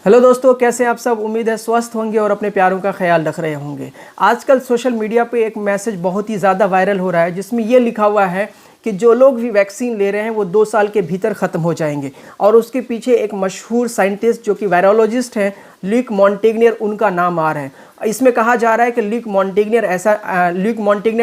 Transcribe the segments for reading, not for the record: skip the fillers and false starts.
Hello दोस्तों, कैसे हैं आप सब। उम्मीद है स्वस्थ होंगे और अपने प्यारों का ख्याल रख रहे होंगे। आजकल सोशल मीडिया पे एक मैसेज बहुत ही ज़्यादा वायरल हो रहा है जिसमें ये लिखा हुआ है कि जो लोग भी वैक्सीन ले रहे हैं वो 2 साल के भीतर ख़त्म हो जाएंगे। और उसके पीछे एक मशहूर साइंटिस्ट जो कि वायरोलॉजिस्ट हैं, ल्यूक मॉन्टेग्नियर, उनका नाम आ रहा है। इसमें कहा जा रहा है कि ल्यूक मॉन्टेग्नियर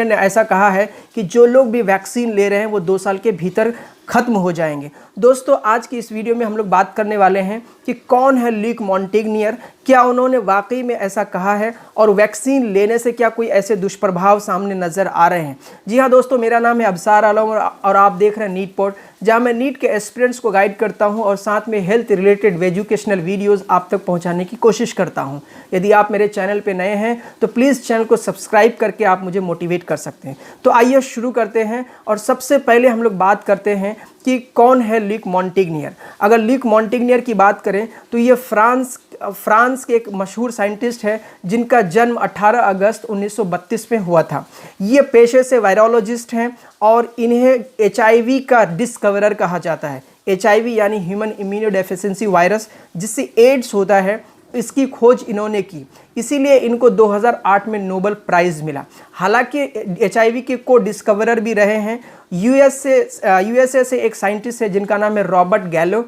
ने ऐसा कहा है कि जो लोग भी वैक्सीन ले रहे हैं वो 2 साल के भीतर ख़त्म हो जाएंगे। दोस्तों, आज की इस वीडियो में हम लोग बात करने वाले हैं कि कौन है ल्यूक मॉन्टेग्नियर, क्या उन्होंने वाकई में ऐसा कहा है और वैक्सीन लेने से क्या कोई ऐसे दुष्प्रभाव सामने नज़र आ रहे हैं। जी हाँ दोस्तों, मेरा नाम है अबसार आलम और आप देख रहे हैं नीट पॉड, जहाँ मैं नीट के एस्पिरेंट्स को गाइड करता हूँ और साथ में हेल्थ रिलेटेड एजुकेशनल वीडियोज़ आप तक पहुँचाने की कोशिश करता हूँ। यदि आप मेरे चैनल पर नए हैं तो प्लीज़ चैनल को सब्सक्राइब करके आप मुझे मोटिवेट कर सकते हैं। तो आइए शुरू करते हैं और सबसे पहले हम लोग बात करते हैं कि कौन है ल्यूक मॉन्टेग्नियर। अगर ल्यूक मॉन्टेग्नियर की बात करें तो ये फ्रांस के एक मशहूर साइंटिस्ट है जिनका जन्म 18 अगस्त 1932 में हुआ था। ये पेशे से वायरोलॉजिस्ट हैं और इन्हें HIV का डिस्कवरर कहा जाता है। HIV यानी ह्यूमन इम्यूनोडेफिशिएंसी वायरस, जिससे एड्स होता है, इसकी खोज इन्होंने की, इसीलिए इनको 2008 में नोबेल प्राइज़ मिला। हालांकि HIV के को डिस्कवरर भी रहे हैं USA से एक साइंटिस्ट है जिनका नाम है रॉबर्ट गैलो।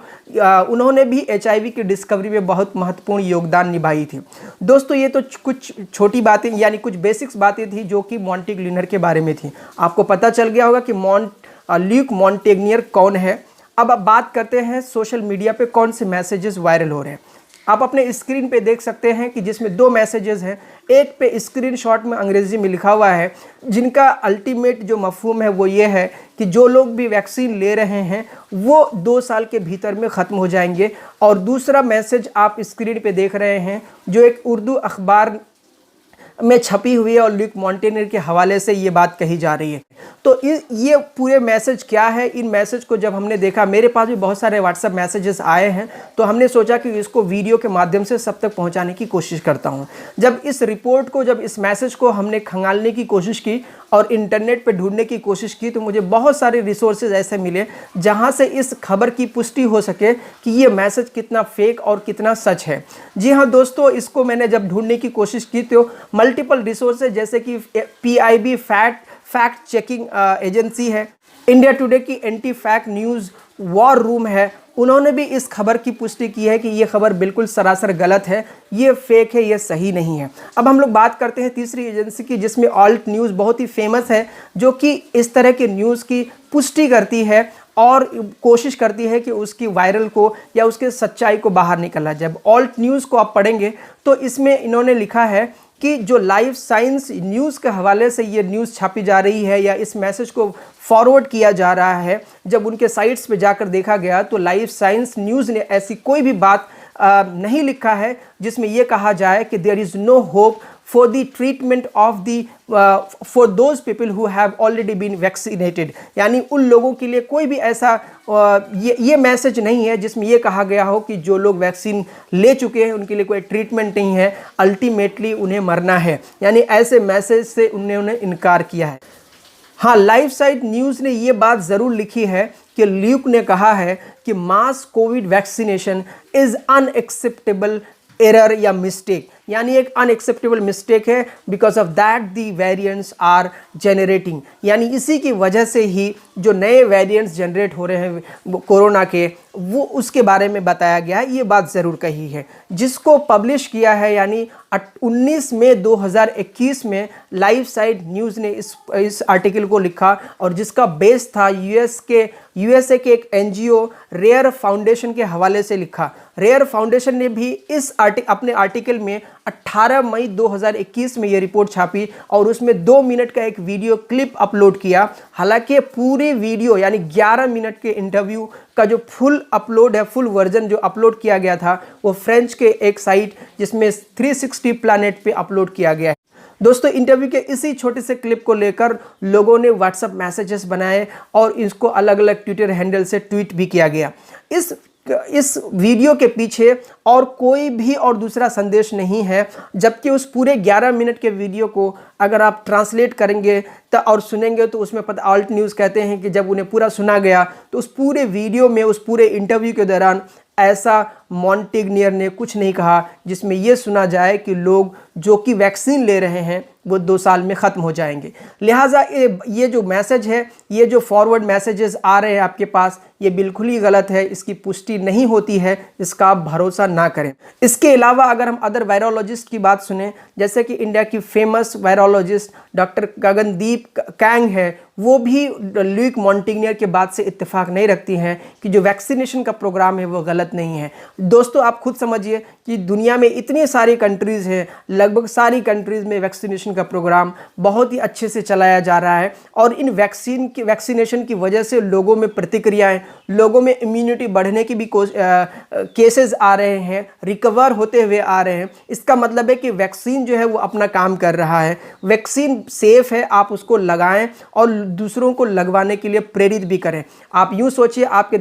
उन्होंने भी HIV की डिस्कवरी में बहुत महत्वपूर्ण योगदान निभाई थी। दोस्तों, ये तो कुछ छोटी बातें यानी कुछ बेसिक्स बातें थी जो कि मॉन्टेग्नियर के बारे में थी। आपको पता चल गया होगा कि ल्यूक मॉन्टेग्नियर कौन है। अब बात करते हैं सोशल मीडिया पे कौन से मैसेजेस वायरल हो रहे हैं। आप अपने स्क्रीन पे देख सकते हैं कि जिसमें 2 मैसेजेस हैं। एक पे स्क्रीनशॉट में अंग्रेजी में लिखा हुआ है, जिनका अल्टीमेट जो मफहूम है वो ये है कि जो लोग भी वैक्सीन ले रहे हैं वो 2 साल के भीतर में ख़त्म हो जाएंगे। और दूसरा मैसेज आप स्क्रीन पे देख रहे हैं जो एक उर्दू अखबार में छपी हुई है और ल्यूक मॉन्टेग्नियर के हवाले से ये बात कही जा रही है। तो ये पूरे मैसेज क्या है, इन मैसेज को जब हमने देखा, मेरे पास भी बहुत सारे व्हाट्सएप मैसेजेस आए हैं, तो हमने सोचा कि इसको वीडियो के माध्यम से सब तक पहुंचाने की कोशिश करता हूं। जब इस मैसेज को हमने खंगालने की कोशिश की और इंटरनेट पे ढूंढने की कोशिश की तो मुझे बहुत सारे रिसोर्सेज ऐसे मिले जहां से इस खबर की पुष्टि हो सके कि ये मैसेज कितना फेक और कितना सच है। जी हाँ दोस्तों, इसको मैंने जब ढूंढने की कोशिश की तो मल्टीपल रिसोर्सेज जैसे कि PIB फैक्ट चेकिंग एजेंसी है, इंडिया टुडे की anti fact news war room है, उन्होंने भी इस खबर की पुष्टि की है कि ये खबर बिल्कुल सरासर गलत है, ये फेक है, ये सही नहीं है। अब हम लोग बात करते हैं तीसरी एजेंसी की, जिसमें ऑल्ट न्यूज़ बहुत ही फेमस है, जो कि इस तरह के न्यूज़ की पुष्टि करती है और कोशिश करती है कि उसकी वायरल को या उसके सच्चाई को बाहर निकाला जाए। जब ऑल्ट न्यूज़ को आप पढ़ेंगे तो इसमें इन्होंने लिखा है कि जो लाइफ साइंस न्यूज़ के हवाले से ये न्यूज़ छापी जा रही है या इस मैसेज को फॉरवर्ड किया जा रहा है, जब उनके साइट्स पे जाकर देखा गया तो लाइफ साइंस न्यूज़ ने ऐसी कोई भी बात नहीं लिखा है जिसमें यह कहा जाए कि there is no hope for the treatment of the for those people who have already been vaccinated. यानी उन लोगों के लिए कोई भी ऐसा ये मैसेज नहीं है जिसमें यह कहा गया हो कि जो लोग वैक्सीन ले चुके हैं उनके लिए कोई ट्रीटमेंट नहीं है, अल्टीमेटली उन्हें मरना है। यानी ऐसे मैसेज से उन्होंने इनकार किया है। हाँ, लाइफ साइट न्यूज़ ने ये बात ज़रूर लिखी है कि ल्यूक ने कहा है कि mass Covid vaccination is unacceptable error या मिस्टेक, यानी एक अनएक्सेप्टेबल मिस्टेक है, because of that the variants are generating. यानी इसी की वजह से ही जो नए वेरिएंट्स जनरेट हो रहे हैं कोरोना के, वो उसके बारे में बताया गया है। ये बात ज़रूर कही है, जिसको पब्लिश किया है यानी 19 मई 2021 में लाइफ साइट न्यूज़ ने इस आर्टिकल को लिखा और जिसका बेस था USA के एक NGO रेयर फाउंडेशन के हवाले से लिखा। रेयर फाउंडेशन ने भी अपने आर्टिकल में 18 मई 2021 में ये रिपोर्ट छापी और उसमें 2 मिनट का एक वीडियो क्लिप अपलोड किया। हालांकि पूरी वीडियो यानी 11 मिनट के इंटरव्यू का जो फुल वर्जन जो अपलोड किया गया था वो फ्रेंच के एक साइट जिसमें 360 प्लैनेट पे अपलोड किया गया है। दोस्तों, इंटरव्यू के इसी छोटे से क्लिप को लेकर लोगों ने व्हाट्सएप मैसेजेस बनाए और इसको अलग अलग ट्विटर हैंडल से ट्वीट भी किया गया। इस वीडियो के पीछे और कोई भी और दूसरा संदेश नहीं है, जबकि उस पूरे 11 मिनट के वीडियो को अगर आप ट्रांसलेट करेंगे और सुनेंगे तो उसमें पता ऑल्ट न्यूज़ कहते हैं कि जब उन्हें पूरा सुना गया तो उस पूरे वीडियो में, उस पूरे इंटरव्यू के दौरान ऐसा मॉन्टेग्नियर ने कुछ नहीं कहा जिसमें यह सुना जाए कि लोग जो कि वैक्सीन ले रहे हैं वो 2 साल में ख़त्म हो जाएंगे। लिहाजा ये जो मैसेज है, ये जो फॉरवर्ड मैसेजेस आ रहे हैं आपके पास, ये बिल्कुल ही गलत है, इसकी पुष्टि नहीं होती है, इसका आप भरोसा ना करें। इसके अलावा अगर हम अदर वायरोलॉजिस्ट की बात सुने, जैसे कि इंडिया की famous virologist doctor Gagandeep Kang है, वो भी ल्यूक मॉन्टेग्नियर के बात से इत्तेफाक नहीं रखती हैं कि जो वैक्सीनेशन का प्रोग्राम है वो गलत नहीं है। दोस्तों, आप खुद समझिए कि दुनिया में इतनी सारी कंट्रीज़ हैं, लगभग सारी कंट्रीज़ में वैक्सीनेशन का प्रोग्राम बहुत ही अच्छे से चलाया जा रहा है और इन वैक्सीनेशन की वजह से लोगों में प्रतिक्रियाएं, लोगों में इम्यूनिटी बढ़ने की भी केसेस आ रहे हैं, रिकवर होते हुए आ रहे हैं। इसका मतलब है कि वैक्सीन जो है वो अपना काम कर रहा है, वैक्सीन सेफ़ है, आप उसको लगाएं और दूसरों को लगवाने के लिए प्रेरित भी करें। आप यूँ सोचिए, आपके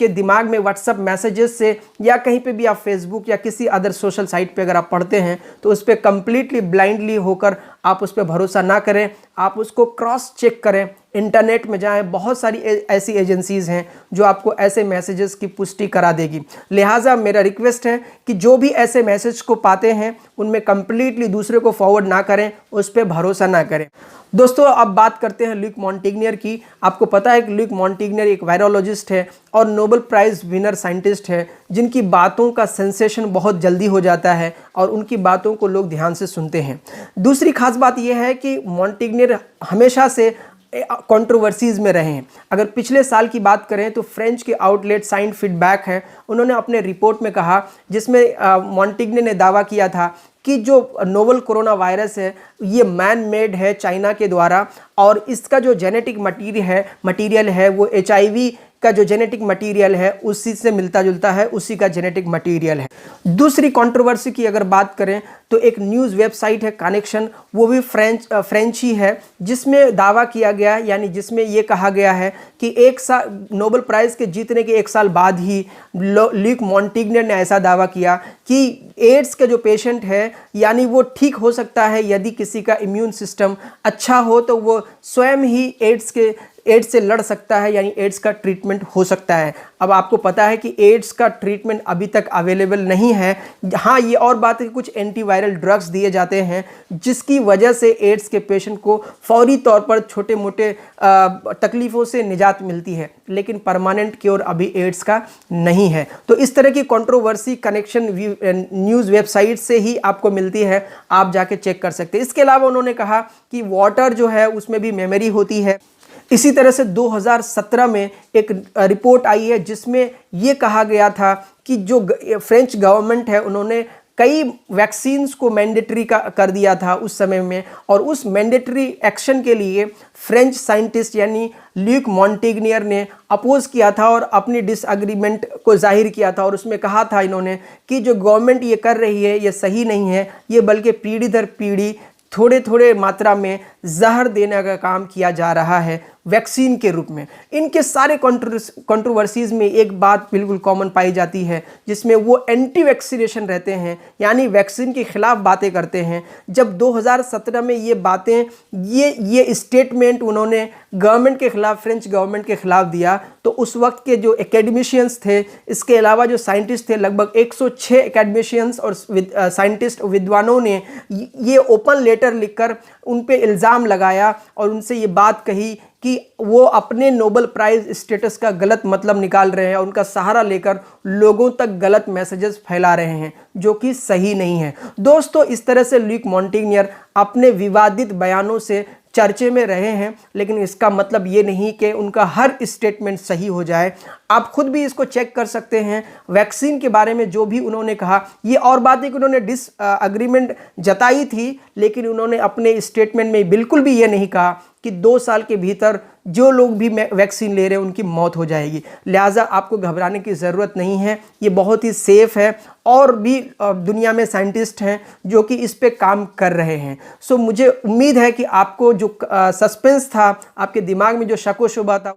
दिमाग में व्हाट्सएप मैसेजेस से या कहीं पे भी आप फेसबुक या किसी अदर सोशल साइट पे अगर आप पढ़ते हैं तो उस पर कंप्लीटली ब्लाइंडली होकर आप उस पर भरोसा ना करें, आप उसको क्रॉस चेक करें। इंटरनेट में जाएं, बहुत सारी ऐसी एजेंसीज़ हैं जो आपको ऐसे मैसेजेस की पुष्टि करा देगी। लिहाजा मेरा रिक्वेस्ट है कि जो भी ऐसे मैसेज को पाते हैं उनमें कंप्लीटली दूसरे को फॉरवर्ड ना करें, उस पर भरोसा ना करें। दोस्तों, अब बात करते हैं ल्यूक मॉन्टेग्नियर की। आपको पता है कि ल्यूक मॉन्टेग्नियर एक वायरोलॉजिस्ट है और नोबेल प्राइज़ विनर साइंटिस्ट है, जिनकी बातों का सेंसेशन बहुत जल्दी हो जाता है और उनकी बातों को लोग ध्यान से सुनते हैं। दूसरी खास बात यह है कि मॉन्टेग्नियर हमेशा से कंट्रोवर्सीज़ में रहे हैं। अगर पिछले साल की बात करें तो फ्रेंच के आउटलेट साइंस फीडबैक है, उन्होंने अपने रिपोर्ट में कहा, जिसमें मॉन्टेग्नियर ने दावा किया था कि जो नोवल कोरोना वायरस है ये मैन मेड है चाइना के द्वारा और इसका जो जेनेटिक मटीरियल है वो HIV का जो जेनेटिक मटेरियल है उसी से मिलता जुलता है, उसी का जेनेटिक मटेरियल है। दूसरी कंट्रोवर्सी की अगर बात करें तो एक न्यूज़ वेबसाइट है कनेक्शन, वो भी फ्रेंच ही है, जिसमें दावा किया गया, यानी जिसमें ये कहा गया है कि एक साल नोबेल प्राइज़ के जीतने के 1 साल बाद ही ल्यूक मॉन्टेग्नियर ने ऐसा दावा किया कि एड्स का जो पेशेंट है यानी वो ठीक हो सकता है यदि किसी का इम्यून सिस्टम अच्छा हो, तो वो स्वयं ही एड्स से लड़ सकता है, यानी एड्स का ट्रीटमेंट हो सकता है। अब आपको पता है कि एड्स का ट्रीटमेंट अभी तक अवेलेबल नहीं है। हाँ, ये और बात है कि कुछ एंटीवायरल ड्रग्स दिए जाते हैं जिसकी वजह से एड्स के पेशेंट को फौरी तौर पर छोटे मोटे तकलीफ़ों से निजात मिलती है, लेकिन परमानेंट क्योर अभी एड्स का नहीं है। तो इस तरह की कंट्रोवर्सी कनेक्शन न्यूज़ वेबसाइट से ही आपको मिलती है, आप जाके चेक कर सकते हैं। इसके अलावा उन्होंने कहा कि वाटर जो है उसमें भी मेमोरी होती है। इसी तरह से 2017 में एक रिपोर्ट आई है जिसमें ये कहा गया था कि जो फ्रेंच गवर्नमेंट है उन्होंने कई वैक्सीन्स को मैंडेटरी कर दिया था उस समय में, और उस मैंडेटरी एक्शन के लिए फ्रेंच साइंटिस्ट यानी ल्यूक मॉन्टेग्नियर ने अपोज किया था और अपनी डिसएग्रीमेंट को जाहिर किया था। और उसमें कहा था इन्होंने कि जो गवर्नमेंट ये कर रही है ये सही नहीं है, ये बल्कि पीढ़ी दर पीढ़ी थोड़े थोड़े मात्रा में जहर देने का काम किया जा रहा है वैक्सीन के रूप में। इनके सारे कंट्रोवर्सीज़ में एक बात बिल्कुल कॉमन पाई जाती है, जिसमें वो एंटी वैक्सीनेशन रहते हैं, यानी वैक्सीन के खिलाफ बातें करते हैं। जब 2017 में ये बातें ये स्टेटमेंट उन्होंने गवर्नमेंट के खिलाफ, फ्रेंच गवर्नमेंट के खिलाफ दिया, तो उस वक्त के जो एकेडमिशियंस थे, इसके अलावा जो साइंटिस्ट थे, लगभग 106 एकेडमिशियंस और साइंटिस्ट विद्वानों ने ये ओपन लेटर लिखकर उन पे इल्ज़ाम लगाया और उनसे ये बात कही कि वो अपने नोबेल प्राइज़ स्टेटस का गलत मतलब निकाल रहे हैं और उनका सहारा लेकर लोगों तक गलत मैसेजेस फैला रहे हैं, जो कि सही नहीं है। दोस्तों, इस तरह से ल्यूक मॉन्टेग्नियर अपने विवादित बयानों से चर्चे में रहे हैं, लेकिन इसका मतलब ये नहीं कि उनका हर स्टेटमेंट सही हो जाए। आप खुद भी इसको चेक कर सकते हैं। वैक्सीन के बारे में जो भी उन्होंने कहा, ये और बात है कि उन्होंने डिसएग्रीमेंट जताई थी, लेकिन उन्होंने अपने स्टेटमेंट में बिल्कुल भी ये नहीं कहा कि 2 साल के भीतर जो लोग भी वैक्सीन ले रहे हैं उनकी मौत हो जाएगी। लिहाजा आपको घबराने की ज़रूरत नहीं है, ये बहुत ही सेफ़ है। और भी दुनिया में साइंटिस्ट हैं जो कि इस पे काम कर रहे हैं। सो मुझे उम्मीद है कि आपको जो सस्पेंस था, आपके दिमाग में जो शक व शुबा था,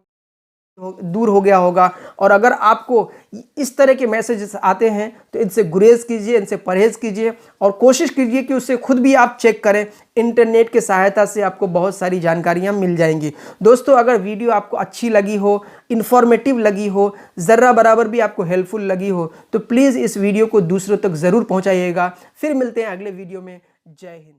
दूर हो गया होगा। और अगर आपको इस तरह के मैसेजेस आते हैं तो इनसे गुरेज कीजिए, इनसे परहेज़ कीजिए और कोशिश कीजिए कि उससे खुद भी आप चेक करें। इंटरनेट की सहायता से आपको बहुत सारी जानकारियां मिल जाएंगी। दोस्तों, अगर वीडियो आपको अच्छी लगी हो, इन्फॉर्मेटिव लगी हो, ज़र्रा बराबर भी आपको हेल्पफुल लगी हो, तो प्लीज़ इस वीडियो को दूसरों तक ज़रूर पहुँचाइएगा। फिर मिलते हैं अगले वीडियो में। जय हिंद।